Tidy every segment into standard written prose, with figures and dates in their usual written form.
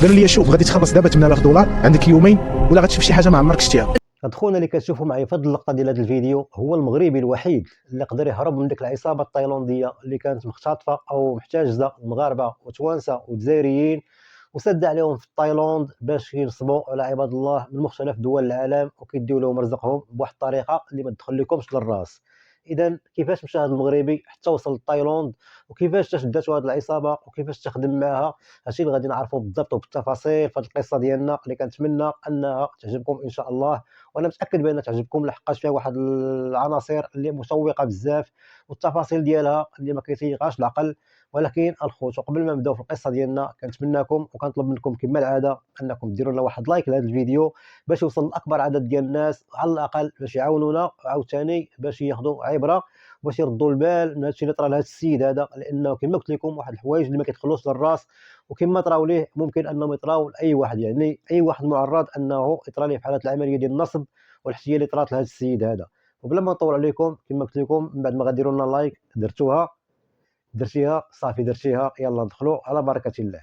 قالوا لي شوف غادي تخلص دابا 8000 دولار، عندك يومين ولا غتشوف شي حاجه ما عمرك شتيها. هاد خونا اللي كتشوفوا معايا في هاد اللقطه ديال هاد الفيديو هو المغربي الوحيد اللي قدر يهرب من ديك العصابه التايلانديه اللي كانت مختطفه او محتجزه المغاربه وتوانسه ودزائريين، وسد عليهم في تايلاند باش ينصبوا على عباد الله من مختلف دول العالم وكيديو لهم رزقهم بواحد الطريقه اللي ما تدخلكمش للراس. اذا كيفاش مشى هذا المغربي حتى وصل لتايلاند، وكيفاش تشداتو هذه العصابه، وكيفاش تخدم معها، هادشي اللي غادي نعرفوا بالضبط وبالتفاصيل في هذه القصه ديالنا اللي كنتمنى انها تعجبكم ان شاء الله. وانا متاكد بان تعجبكم لحقاش فيها واحد العناصر اللي مشوقه بزاف والتفاصيل ديالها اللي ما كيطيقهاش العقل. ولكن الخوت، وقبل ما نبداو في القصه ديالنا كنتمناكم وكنطلب منكم كما العاده انكم ديروا لنا واحد لايك لهذا الفيديو باش يوصل لاكبر عدد ديال الناس، على الاقل باش يعاونونا عاوتاني باش ياخذوا عبره باش يردوا البال من هادشي اللي طرا لهذا السيد هذا، لانه كما قلت لكم واحد الحوايج اللي ما كيدخلوش للراس، وكما طراو ليه ممكن انهم يطراو لاي واحد. يعني اي واحد معرض انه يطرا ليه بحال هذه العمليه ديال النصب والاحتيال اللي طرات لهذا السيد هذا. وبلا ما نطول عليكم كما قلت لكم، من بعد ما غديروا لنا لايك درتيها صافي درتيها، يلا ندخلوا على بركه الله.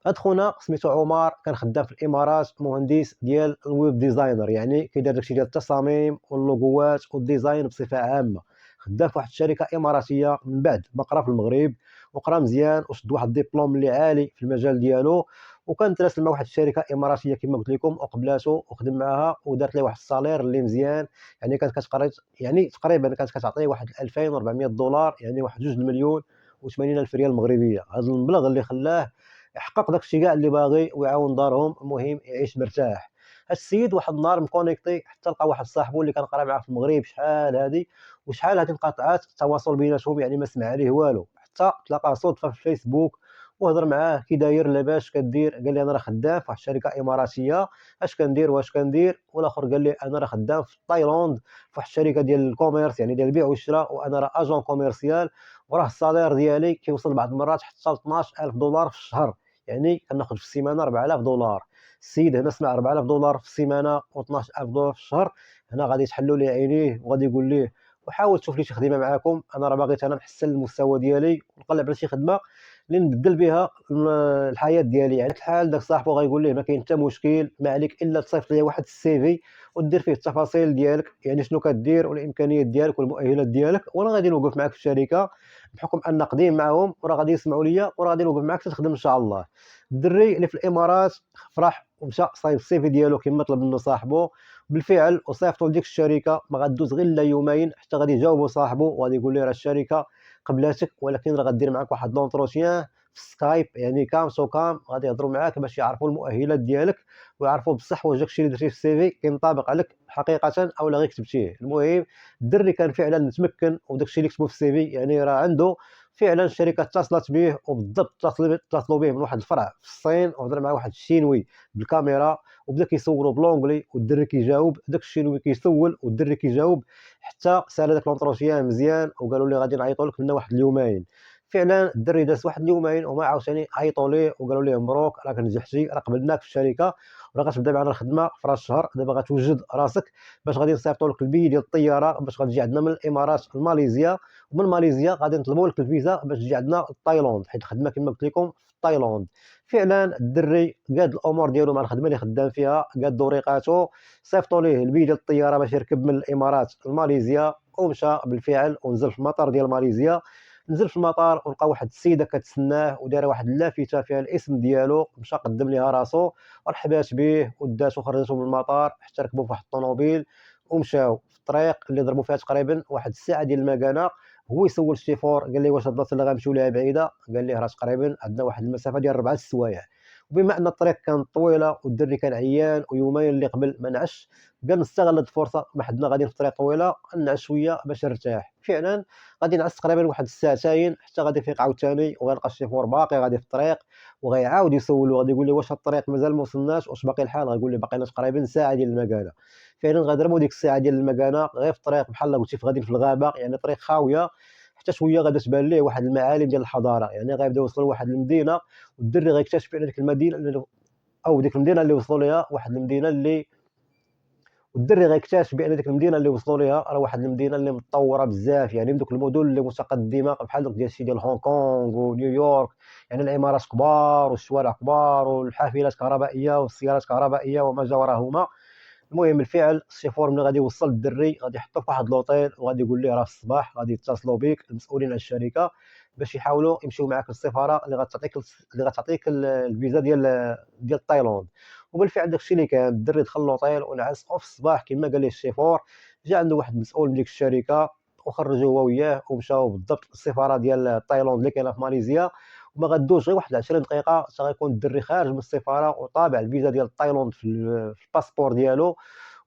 هاد خونا سميتو عمر، كان خدام في الامارات مهندس ديال الويب ديزاينر، يعني كيدير داكشي ديال التصاميم واللوغوات والديزاين بصفه عامه. خدام في واحد الشركه اماراتيه من بعد ما قرا في المغرب وقرا مزيان وشد واحد الدبلوم اللي عالي في المجال ديالو، وكان تراسل مع واحد الشركه اماراتيه كما قلت لكم وقبلاتو وخدم معاها ودارت ليه واحد الصالير اللي مزيان. يعني كانت كتقريت يعني تقريبا كانت كتعطيه واحد 2400 دولار، يعني واحد 2 مليون و80 الف ريال مغربيه. هذا المبلغ اللي خلاه يحقق داكشي كاع اللي باغي ويعاون دارهم، المهم يعيش مرتاح. هاد السيد واحد النهار مكونيكتي حتى لقى واحد صاحبو اللي كان قرا معاه في المغرب شحال هادي وشحال هادي انقطعات التواصل بيناتهم، يعني ما سمع عليه والو، حتى تلاقاه صدفه في الفيسبوك وهضر معاه كي داير لاباس كدير، قال لي انا راه خدام في واحد الشركه اماراتيه، اش كندير واش كندير. والاخر قال لي انا راه خدام في تايلاند في واحد الشركه ديال الكوميرس، يعني ديال البيع والشراء، وانا راه اجون كوميرسيال، وراه الصالير ديالي كيوصل بعض المرات حتى ل 12000 دولار في الشهر، يعني كناخذ في السيمانه 4000 دولار. السيد هنا سمع 4000 دولار في السيمانه و12000 دولار في الشهر، هنا غادي يتحلوا ليه عينيه وغادي يقول ليه وحاول تشوف لي شي خدمه معاكم، انا راه باغي انا نحسن المستوى ديالي ونقلب على شي خدمه اللي نبدل بها الحياه ديالي. يعني الحال داك صاحبو غايقول ليه ما كاين حتى مشكل، ما عليك الا تصيفط لي واحد السي في ودير فيه التفاصيل ديالك، يعني شنو كدير والامكانيات ديالك والمؤهلات ديالك، وانا غادي نوقف معاك في الشركه بحكم ان قديم معاهم وراه غادي يسمعوا ليا وراه غادي نوقف معاك تخدم ان شاء الله. الدري اللي في الامارات فرح ومشى صايب السي في ديالو كما طلب منه صاحبو بالفعل، وصيفطوا لديك الشركه. ما غدوز غير لا يومين حتى غادي يجاوبوا صاحبو وغادي يقول ليه راه الشركه قبلاتك، ولكن راه غدير معاك واحد لونتروتيان في سكايب، يعني كام سو كام غادي يهضروا معاك باش يعرفوا المؤهلات ديالك ويعرفوا بصح واش داكشي اللي درتي في السي في كينطابق عليك حقيقه او لا غير كتبتيه. المهم الدري كان فعلا متمكن وداكشي اللي كتبوا في السي في يعني راه عنده فعلا. الشركه اتصلت به وبالضبط اتصلوا به من واحد الفرع في الصين، وهضر مع واحد الشينوي بالكاميرا وبدا كيصوروا بلونجلي والدري كيجاوب، داك الشينوي كيسول والدري كيجاوب، حتى سال داك لونتروتيان مزيان وقالوا لي غادي نعيطوا لك من واحد اليومين. فعلا الدري داز واحد اليومين وما عاوتاني عيطوا ليه وقالوا ليه مبروك راك نجحتي، راه قبلناك في الشركه وراه غتبدا معنا الخدمه في راس الشهر، دابا غتوجد راسك باش غادي نصيفطوا لك البي ديال الطياره باش غتجي عندنا من الامارات لماليزيا، ومن ماليزيا غادي نطلبوا لك الفيزا باش تجي عندنا لتايلاند، حيت الخدمه كما قلت لكم في تايلاند. فعلا الدري قاد الامور ديالو مع الخدمه اللي خدام فيها، قاد وريقاتو، صيفطوا ليه البي ديال الطياره باش يركب من الامارات لماليزيا، ومشى بالفعل ونزل في المطار ديال ماليزيا. نزل في المطار ولقى واحد السيده كتسناه ودايره واحد اللافته فيها الاسم ديالو، مشى قدم ليها راسو رحبات به وداتو خرجتو من المطار حتى ركبوا في واحد الطوموبيل ومشاو في الطريق اللي ضربوا فيها تقريبا واحد الساعه ديال المكانه. هو يسول الشيفور قال لي واش البلاصه اللي غنمشيو ليها بعيده، قال ليه راه تقريبا عندنا واحد المسافه ديال 4 السوايع. وبما ان الطريق كانت طويله والدري كان عيان ويومين اللي قبل ما نعش، قال نستغل هاد الفرصه ما حدنا غاديين في طريق طويله نعس شويه باش نرتاح. فعلا غادي نعس تقريبا واحد الساعتين حتى غادي يفيق عاوتاني وغيلقى الشيفور باقي غادي في الطريق، وغيعاود يسولو غادي يقول له واش هاد الطريق مازال ما وصلناش واش باقي الحال، غيقول لي باقي لنا تقريبا ساعه ديال المكانه. فعلا غنضربوا ديك الساعه ديال المكانه غير في الطريق بحال قلتي غادي في الغابه، يعني طريق خاويه، حتى شويه غادا تبان ليه واحد المعالم ديال الحضاره، يعني غيبداو يوصلوا لواحد المدينه والدري غيكتشف فعلا ديك المدينه او ديك المدينه اللي وصلوا ليها واحد المدينه اللي والدري غيكتشف بان ديك المدينه اللي وصلوا ليها راه واحد المدينه اللي متطوره بزاف، يعني من دوك المدن اللي متقدمه بحال دوك ديال ديال هونغ كونغ ونيويورك، يعني العمارات كبار والشوارع كبار والحافلات كهربائيه والسيارات كهربائيه وما جاورهما. المهم بالفعل الشيفور ملي غادي يوصل الدري غادي يحطو في واحد لوطيل وغادي يقول ليه راه في الصباح غادي يتصلوا بك المسؤولين على الشركه باش يحاولوا يمشيو معاك للسفاره اللي غتعطيك الفيزا ديال تايلاند. وبالفعل داكشي اللي كان، الدري دخل لوطيل ونعس، وفي الصباح كما قال ليه الشيفور جا عنده واحد المسؤول من ديك الشركه وخرجوا هو وياه ومشاو بالضبط للسفاره ديال تايلاند اللي كاينه في ماليزيا. وما غدوش غير واحد 20 دقيقه حتى غيكون الدري خارج من السفاره وطابع الفيزا ديال تايلاند في الباسبور ديالو.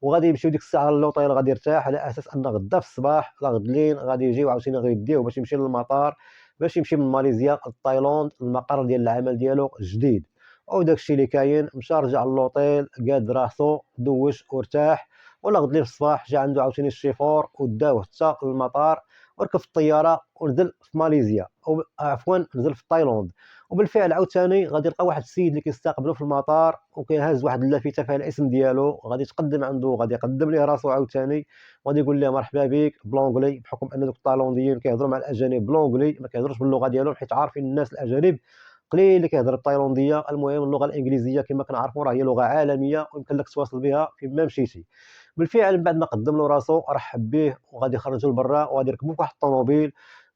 وغادي يمشيو ديك الساعه للوطيل، غادي يرتاح على اساس ان غدا في الصباح لا غدلين غادي يجيو عاوتاني غيديوه باش يمشي للمطار باش يمشي من ماليزيا لتايلاند المقر ديال العمل ديالو الجديد. وداك الشيء اللي كاين مشى رجع للوطيل قاد راسو دوش وارتاح. ولا غدلين في الصباح جا عنده عاوتاني الشيفور وداوه حتى للمطار وركب في الطياره ونزل في ماليزيا، او عفوا نزل في تايلاند. وبالفعل عاوتاني غادي يلقى واحد السيد اللي كيستقبلو في المطار وكيهز واحد اللافته فيها الاسم ديالو، غادي يتقدم عنده غادي يقدم ليه راسو عاوتاني وغادي يقول ليه مرحبا بك بلونجلي، بحكم ان دوك التايلانديين كيهضروا مع الاجانب بلونجلي ما كيهضروش باللغه ديالهم حيت عارفين الناس الاجانب قليل اللي كيهضر التايلانديه. المهم اللغه الانجليزيه كما كنعرفوا راه هي لغه عالميه ويمكن لك تواصل بها فين ما مشيتي. بالفعل من بعد ما قدم له راسو رحب به وغادي يخرجوا لبرا وغادي يركبوا في واحد الطوموبيل.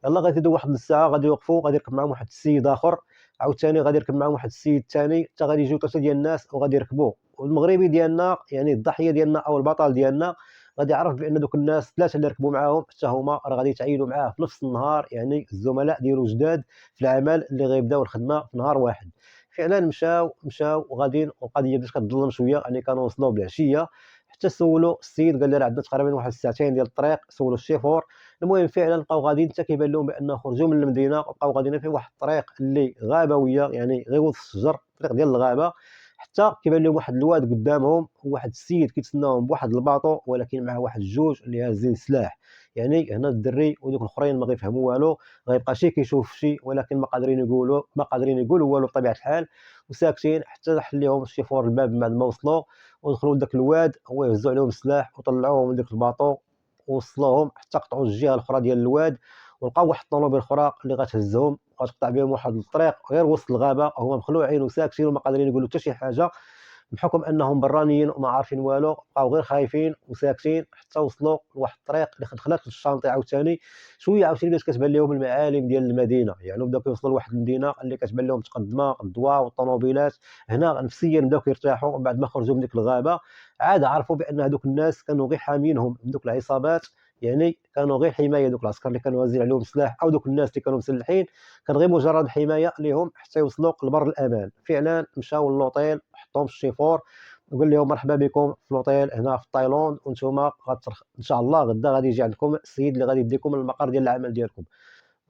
يلا غادي يدوزوا واحد نص ساعه غادي يوقفوا غادي يركب معاهم واحد السيد اخر، عاوتاني غادي يركب معاهم واحد السيد ثاني، حتى غادي يجيو ثلاثه ديال الناس وغادي يركبوا. والمغربي ديالنا يعني الضحيه ديالنا او البطل ديالنا غادي يعرف بان دوك الناس ثلاثه اللي ركبوا معاهم حتى هما راه غادي يتعينوا معاه في نفس النهار، يعني الزملاء ديالو جداد في العمل اللي غيبداو الخدمه في نهار واحد. فعلا مشاو وغاديين، والقضيه بدات كتظلم شويه، يعني كانوا وصلوا بالعشيه حتى سولوا السيد قال لي راه عندنا تقريبا واحد الساعتين ديال الطريق. سولوا الشيفور. المهم فعلا بقاو غاديين حتى كيبان لهم بان خرجوا من المدينه وبقاو غاديين في واحد الطريق اللي غابويه، يعني غير وسط الشجر، الطريق ديال الغابه، حتى كيبان لهم واحد الواد قدامهم وواحد السيد كيتسناهم بواحد الباطو ولكن معه واحد الجوج اللي هازين سلاح. يعني هنا الدري ودوك الاخرين ما غيفهموا والو، غيبقى شي كيشوف شي ولكن ما قادرين يقولوا والو بطبيعه الحال، وساكتين حتى حل لهم الشيفور الباب بعد ما وصلوا. ودخلوا لذاك الواد هو يهزوا عليهم السلاح وطلعوهم من ديك الباطو ووصلوهم حتى قطعوا الجهه الاخرى ديال الواد. ولقاو واحد الطوموبيل اخرى اللي غتهزهم وغتقطع بهم واحد الطريق غير وسط الغابه، هما مخلوعين وساكتين وما قادرين يقولوا حتى شي حاجه بحكم انهم برانيين وما عارفين والو. بقاو غير خايفين وساكتين حتى وصلوا لواحد الطريق اللي دخلت للشانطي. عاوتاني شويه عاوتاني بدات كتبان لهم المعالم ديال المدينه، يعني بداو كيوصلوا لواحد المدينه اللي كتبان لهم متقدمه، الضواء والطوموبيلات. هنا نفسيا بداو كيرتاحوا بعد ما خرجوا من ديك الغابه. عاد عرفوا بان هذوك الناس كانوا غير حامينهم من دوك العصابات، يعني كانوا غير حمايه، دوك العسكر اللي كانوا هازين عليهم السلاح او دوك الناس اللي كانوا مسلحين كان غير مجرد حمايه لهم حتى يوصلوا لبر الامان. فعلا مشاو للوطيل حطهم الشيفور وقال لهم مرحبا بكم في لوطيل هنا في تايلاند، وانتم ان شاء الله غدا غادي يجي عندكم السيد اللي غادي يديكم للمقر ديال العمل ديالكم.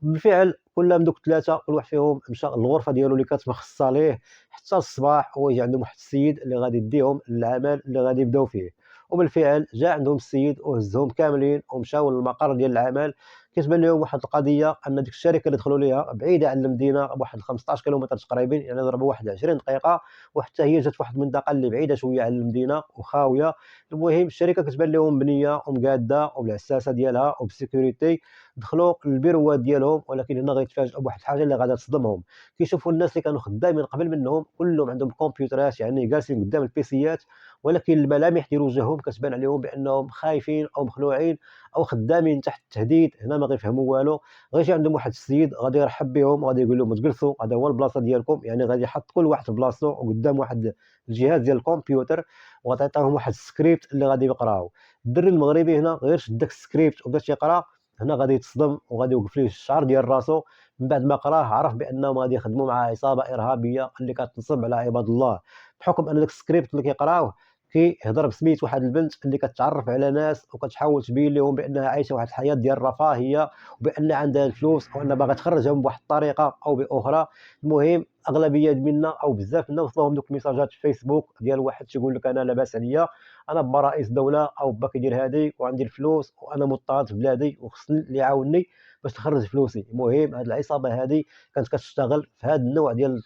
بالفعل كل من دوك الثلاثه كل واحد فيهم مشى للغرفه ديالو اللي كانت مخصصه ليه حتى الصباح هو يجي عندهم واحد السيد اللي غادي يديهم للعمل اللي غادي يبداو فيه. وبالفعل جاء عندهم السيد وهزهم كاملين ومشاو للمقر ديال العمل. كتبان لهم واحد القضيه ان ديك الشركه اللي دخلوا ليها بعيده على المدينه بواحد 15 كيلومتر تقريبا، يعني ضربوا واحد 20 دقيقه، وحتى هي جات واحد المنطقه اللي بعيده شويه على المدينه وخاويه. المهم الشركه كتبان لهم بنيه ومقاده وبالعساسه ديالها وبسيكوريتي. دخلوا للبيروات ديالهم ولكن هنا غيتفاجئوا بواحد الحاجه اللي غادا تصدمهم. كيشوفوا الناس اللي كانوا خدامين قبل منهم كلهم عندهم كمبيوترات، يعني جالسين قدام البيسيات، ولكن الملامح ديال وجههم كتبان عليهم بانهم خايفين او مخلوعين او خدامين تحت التهديد. هنا ما غيفهموا والو. غيجي عندهم واحد السيد غادي يرحب بهم وغادي يقول لهم تجلسوا هذا هو البلاصه ديالكم، يعني غادي يحط كل واحد في بلاصتو وقدام واحد الجهاز ديال الكمبيوتر وغادي يعطيهم واحد السكريبت اللي غادي يقراوه. الدري المغربي هنا غير شد داك السكريبت وبدا تيقرا، هنا غادي يتصدم وغادي يوقف ليه الشعر ديال راسو. من بعد ما قراه عرف بانهم غادي يخدموا مع عصابه ارهابيه اللي كتنصب على عباد الله، بحكم ان داك السكريبت اللي كيقراوه كيهضر بسميت واحد البنت اللي كتعرف على ناس وكتحاول تبين لهم بانها عايشه واحد الحياه ديال الرفاهيه وبان عندها الفلوس وان باغا تخرجهم بواحد الطريقه او باخرى. المهم اغلبيه منا او بزاف منا وصلوهم دوك الميساجات في فيسبوك ديال واحد تيقول لك انا لاباس عليا، انا با رئيس دوله او با كيدير هادي وعندي الفلوس وانا مضطهد في بلادي وخصني اللي يعاونني باش نخرج فلوسي. المهم هاد العصابه هادي كانت كتشتغل في هاد النوع ديال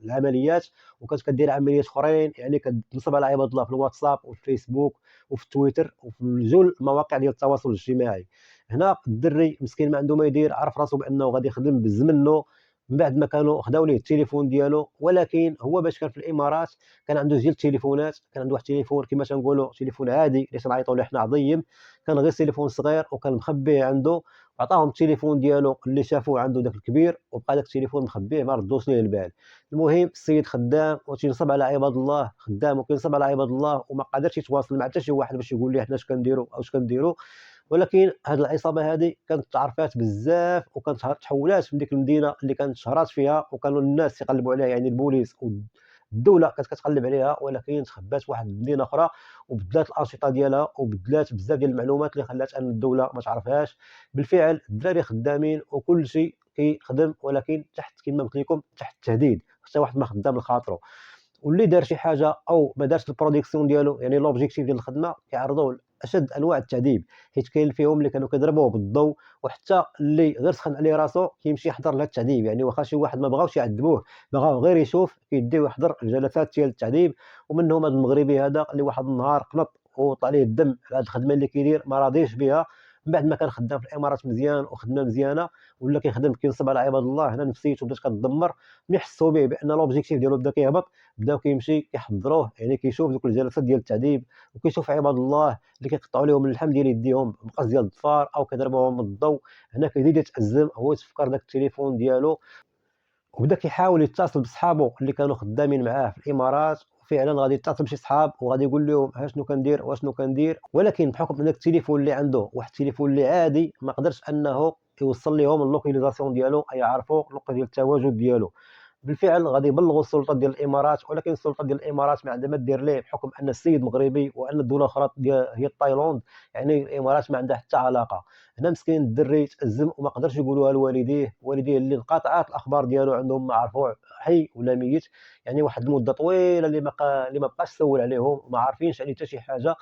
العمليات، وكانت كدير عمليات اخرين، يعني كتنصب على عباد الله في الواتساب وفي الفيسبوك وفي تويتر وفي جل المواقع ديال التواصل الاجتماعي. هنا الدري مسكين ما عنده ما يدير، عرف راسو بانه غادي يخدم بالزمنو من بعد ما كانوا خداو ليه التليفون ديالو. ولكن هو باش كان في الامارات كان عنده جوج التليفونات، كان عنده واحد التليفون كما تنقولوا تليفون عادي اللي تنعيطوا ليه حنا عظيم، كان غير تليفون صغير وكان مخبيه عنده. عطاهم التليفون ديالو اللي شافوه عنده داك الكبير، وبقى داك التليفون مخبيه ما ردوش ليه البال. المهم السيد خدام وتينصب على عباد الله، خدام وكينصب على عباد الله، وما قادرش يتواصل مع حتى شي واحد باش يقول ليه حنا اش كنديروا او اش كنديروا. ولكن هاد العصابه هذه كانت تعرفات بزاف، وكانت تحولات من ديك المدينه اللي كانت شهرات فيها وكانوا الناس يقلبوا عليها، يعني البوليس والدوله كانت كتقلب عليها، ولكن تخبات في واحد المدينه اخرى وبدلات الانشطه ديالها وبدلات بزاف ديال المعلومات اللي خلات ان الدوله ما تعرفهاش. بالفعل الدراري خدامين وكل شيء كيخدم، ولكن تحت كما قلت لكم تحت التهديد، حتى واحد ما خدام لخاطرو. واللي دار شي حاجه او ما دارش البروديكسيون ديالو، يعني لوبجيكتيف ديال الخدمه، كيعرضوه لاشد انواع التعذيب، حيت كاين فيهم اللي كانوا كيضربوه بالضوء، وحتى اللي غير سخن عليه راسو كيمشي يحضر لهاد التعذيب. يعني واخا شي واحد ما بغاوش يعذبوه، بغاو غير يشوف، كيديو يحضر الجلسات ديال التعذيب. ومنهم هذا المغربي هذا اللي واحد النهار قنط وطلع ليه الدم على هاد الخدمه اللي كيدير، ما راضيش بها. من بعد ما كان خدام في الامارات مزيان وخدمه مزيانه، ولا كيخدم كينصب على عباد الله، هنا نفسيته بدات كتدمر. ملي حسوا به بان لوبجيكتيف ديالو بدا كيهبط، بداو كيمشي كيحضروه، يعني كيشوف دوك الجلسات ديال التعذيب، وكيشوف عباد الله اللي كيقطعوا لهم اللحم ديال يديهم بمقص ديال الظفار او كيضربوهم بالضو. هنا كيزيد يتازم، هو يتفكر داك التليفون ديالو، وبدا كيحاول يتصل بصحابو اللي كانوا خدامين معاه في الامارات. وفعلا غادي يتصل بشي صحاب وغادي يقول لهم ها شنو كندير واشنو كندير. ولكن بحكم ان التليفون اللي عنده واحد التليفون اللي عادي، ما قدرش انه يوصل لهم اللوكاليزاسيون ديالو، اي يعرفوا النقطه ديال التواجد ديالو. بالفعل غادي يبلغوا السلطات ديال الامارات، ولكن السلطات ديال الامارات ما عندها ما دير ليه، بحكم ان السيد مغربي وان الدوله الاخرى هي تايلاند، يعني الامارات ما عندها حتى علاقه. هنا مسكين الدري تازم وما قدرش يقولوها لوالديه، والديه اللي انقطعت الاخبار ديالو عندهم، ما عرفوا حي ولا ميت، يعني واحد المده طويله اللي ما بقاش سول عليهم وما عارفينش عليه حتى شي حاجه.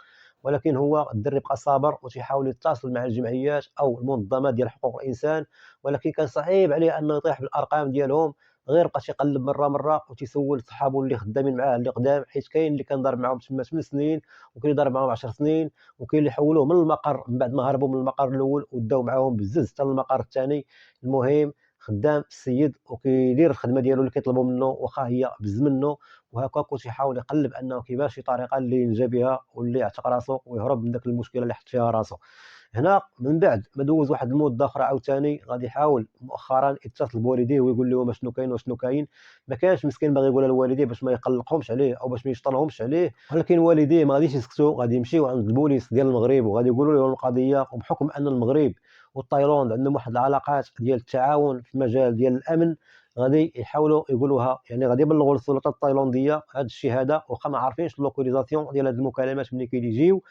ولكن هو الدري بقى صابر وتيحاول يتصل مع الجمعيات او المنظمات ديال حقوق الانسان، ولكن كان صعيب عليه انه يطيح بالارقام ديالهم. غير بقى تيقلب مره وتيسول صحابو اللي خدامين معاه اللي قدام، حيت كاين اللي كان ضارب معاهم تما 8 سنين، وكاين اللي ضارب معاهم 10 سنين، وكاين اللي حولوه من المقر من بعد ما هربوا من المقر الاول وداو معاهم بالزز حتى للمقر الثاني. المهم خدام السيد وكيدير الخدمه ديالو اللي كيطلبوا منه واخا هي بز منه، وهكاك تيحاول يقلب انه كيفاش شي طريقه اللي ينجى بها واللي يعتق راسو ويهرب من داك المشكله اللي حط فيها راسو. هنا من بعد ما دوز واحد المده اخرى عاوتاني غادي يحاول مؤخرا يتصل بوالديه ويقول لهم شنو كاين وشنو كاين. ما كانش مسكين باغي يقولها لوالديه باش ما يقلقهمش عليه او باش ما يشطنهمش عليه، ولكن والديه ما غاديش يسكتوا، غادي يمشيو عند البوليس ديال المغرب وغادي يقولوا لهم القضيه. وبحكم ان المغرب وتايلاند عندهم واحد العلاقات ديال التعاون في المجال ديال الامن، غادي يحاولوا يقولوها، يعني غادي يبلغوا للسلطات التايلانديه هذا الشيء هذا، واخا ما عارفينش اللوكاليزاسيون ديال هذه المكالمات ملي كيجيو.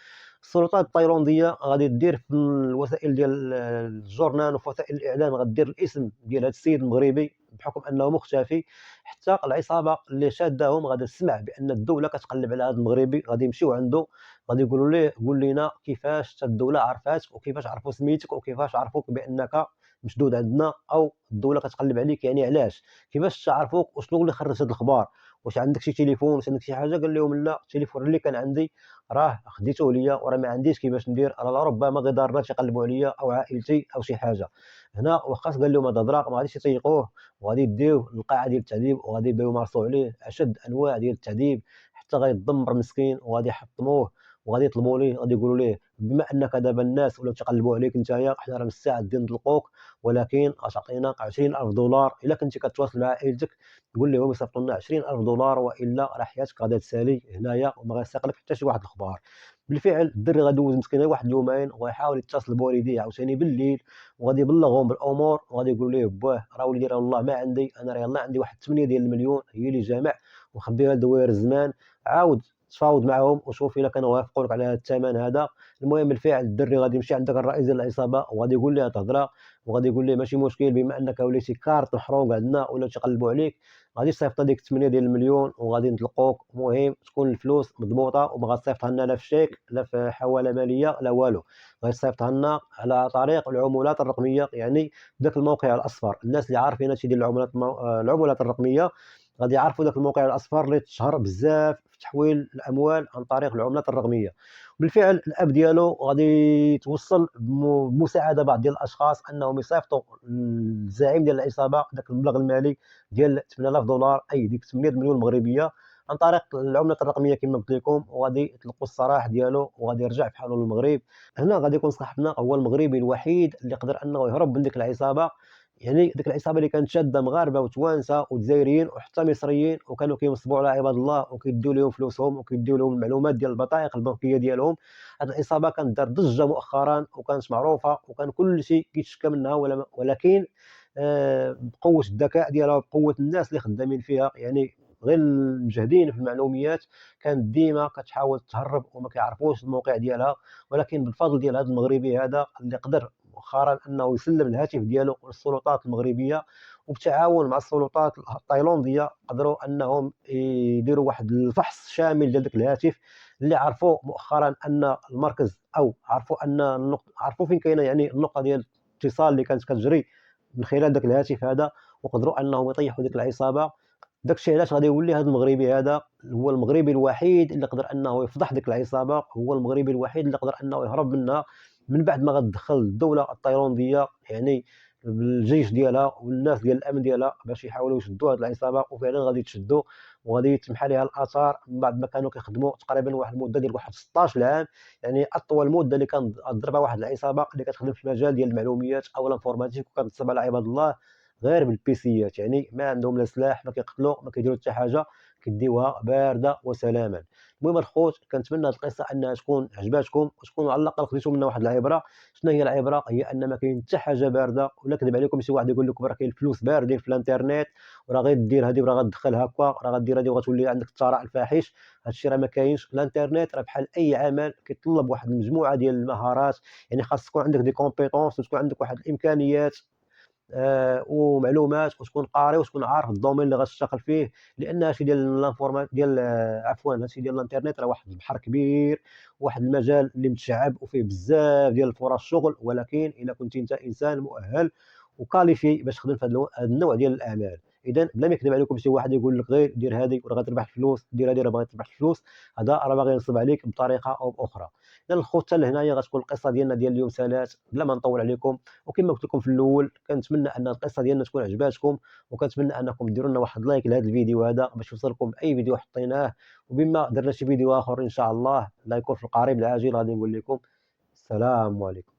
السلطات التايلانديه غادي دير في الوسائل ديال الجورنال وفي وسائل الاعلام، غدير الاسم ديال هذا السيد المغربي بحكم انه مختفي. حتى العصابه اللي شادهم غادي تسمع بان الدوله كتقلب على هذا المغربي، غادي يمشيو عنده، غادي يقولوا ليه قول لنا كيفاش الدوله عرفاتك وكيفاش عرفوا سميتك وكيفاش عرفوك بانك مشدود عندنا او الدوله كتقلب عليك، يعني علاش كيفاش تعرفوك وشنو اللي خرج هذا الخبر، واش عندك شي تليفون واش عندك شي حاجه. قال لهم لا، التليفون اللي كان عندي راه خديته ليا وراه ما عنديش كيفاش ندير، راه ربما غير دارنا تيقلبوا عليا او عائلتي او شي حاجه. هنا واخا قال لهم هاد الهضره ما غاديش يطيقوه، وغادي يديوه للقاعه ديال التعذيب وغادي يبداو يمارسوا عليه اشد انواع ديال التعذيب حتى غيتدمر مسكين، وغادي يحطموه وغادي يطلبوا ليه، غادي يقولوا ليه بما انك دابا الناس ولاو تيقلبوا عليك نتايا، حنا راه مستعدين نطلقوك، ولكن غتعطينا 20,000 دولار الا كنتي كتواصل مع عائلتك، قول لهم يصيفطوا لنا 20,000 دولار والا راه حياتك غادي تسالي هنايا وما غيسيق لك حتى شي واحد الخبار. بالفعل الدري غادوز مسكين غير واحد اليومين وغيحاول يتصل بوالديه عاوتاني بالليل، وغادي يبلغهم بالامور وغادي يقول ليه باه راه وليدي راه والله ما عندي، انا راه يلاه عندي واحد 8 ديال المليون هي اللي جامع ومخبيها لدوائر الزمان، عاود تفاوض معهم وشوف الا كانوا وافقوا لك على هذا الثمن هذا. المهم بالفعل الدري غادي يمشي عند الرئيس ديال العصابه وغادي يقول ليه هاد الهضره، وغادي يقول ليه ماشي مشكل بما انك وليتي كارت محروق عندنا ولا تيقلبوا عليك، غادي تصيفط ديك 8 ديال المليون وغادي نطلقوك. المهم تكون الفلوس مضبوطه وما غتصيفطها لنا لا في شيك لا في حواله ماليه لا والو، غادي تصيفطها لنا على طريق العملات الرقميه، يعني ذاك الموقع الاصفر الناس اللي عارفين هادشي ديال العملات الرقميه غادي يعرفوا داك الموقع الاصفر اللي تشهر بزاف في تحويل الاموال عن طريق العملات الرقميه. بالفعل الاب ديالو غادي يتوصل بمساعده بعض ديال الاشخاص انهم يصيفطوا للزعيم ديال العصابه داك المبلغ المالي ديال 8000 دولار، اي ديك 8 مليون مغربيه، عن طريق العملات الرقميه كما قلت لكم، وغادي يطلقوا السراح ديالو وغادي يرجع بحاله للمغرب. هنا غادي يكون صاحبنا هو المغربي الوحيد اللي قدر انه يهرب من ديك العصابه. يعني ديك العصابه اللي كانت شاده مغاربه وتوانسه وجزائريين وحتى مصريين، وكانوا كينصبوا على عباد الله وكيديو لهم فلوسهم وكيديو لهم المعلومات ديال البطائق البنكيه ديالهم. هذه العصابه كانت دار ضجه مؤخرا وكانت معروفه وكان كل شيء كيتشكى منها، ولكن بقوه الذكاء ديالها وبقوه الناس اللي خدامين فيها، يعني غير المجهدين في المعلوميات، كانت ديما كتحاول تهرب وما كيعرفوش الموقع ديالها. ولكن بالفضل ديال هذا المغربي هذا اللي قدر مؤخرا انه يسلم الهاتف ديالو للسلطات المغربيه، وبالتعاون مع السلطات التايلانديه قدروا انهم يديروا واحد الفحص شامل ديال ذاك الهاتف، اللي عرفوا مؤخرا ان المركز، او عرفوا ان عرفوا فين كاينه يعني النقطه ديال الاتصال اللي كانت كتجري من خلال ذاك الهاتف هذا، وقدروا انهم يطيحوا ديك العصابه. داكشي علاش غادي يولي هذا المغربي هذا هو المغربي الوحيد اللي قدر انه يفضح ديك العصابه، هو المغربي الوحيد اللي قدر انه يهرب منها من بعد ما غتدخل الدوله التايلانديه يعني بالجيش ديالها والناس ديال الامن ديالها باش يحاولوا يشدوا هذه العصابه. وفعلا غادي تشدوا وغادي تمحى لها الاثار من بعد ما كانوا كيخدموا تقريبا واحد المده ديال واحد 16 عام، يعني اطول مده اللي كان ضربها واحد العصابه اللي كتخدم في المجال ديال المعلومات او الانفورماتيك وكتنصب على عباد الله غير بالبيسيات. يعني ما عندهم لا سلاح، ما كيقتلوا، ما كيديروا حتى حاجه، كديوها بارده وسلاما. المهم الخوت، كنتمنى هذه القصه انها تكون عجباتكم وتكونوا على الاقل خديتوا منها واحد العبره. شنو هي العبره؟ هي ان ما كاين حتى حاجه بارده، ولا كذب عليكم شي واحد يقول لكم راه كاين الفلوس باردين في الانترنت وراه غير دير هذه وراه غتدخل هكا راه غدير هذه وغتولي عندك الثراء الفاحش. هادشي راه ما كاينش. الانترنت راه بحال اي عمل كيتطلب واحد المجموعه ديال المهارات، يعني خاص تكون عندك دي كومبيتونس وتكون عندك واحد الامكانيات ومعلومات، وتكون قاري وتكون عارف الدومين اللي غتشتغل فيه. لان هادشي ديال الانفورمات ديال عفوا هادشي ديال الانترنت راه واحد البحر كبير، واحد المجال اللي متشعب وفيه بزاف ديال فرص الشغل. ولكن الا كنت انت انسان مؤهل وكاليفي باش تخدم في هذا النوع ديال الاعمال، اذا بلا ما يكذب عليكم شي واحد يقول لك غير دير هذه وراه غتربح الفلوس، دير هذه راه باغي تربح الفلوس، هذا راه باغي ينصب عليك بطريقه او باخرى. اذا الخوت حتى لهنايا غتكون القصه ديالنا ديال اليوم سالات بلا ما نطول عليكم. وكما قلت لكم في الاول، كنتمنى ان القصه ديالنا تكون عجباتكم، وكنتمنى انكم ديروا لنا واحد لايك لهذا الفيديو هذا باش يوصلكم اي فيديو حطيناه. وبما درنا شي فيديو اخر ان شاء الله لا يكون في القريب العاجل غادي نقول لكم السلام عليكم.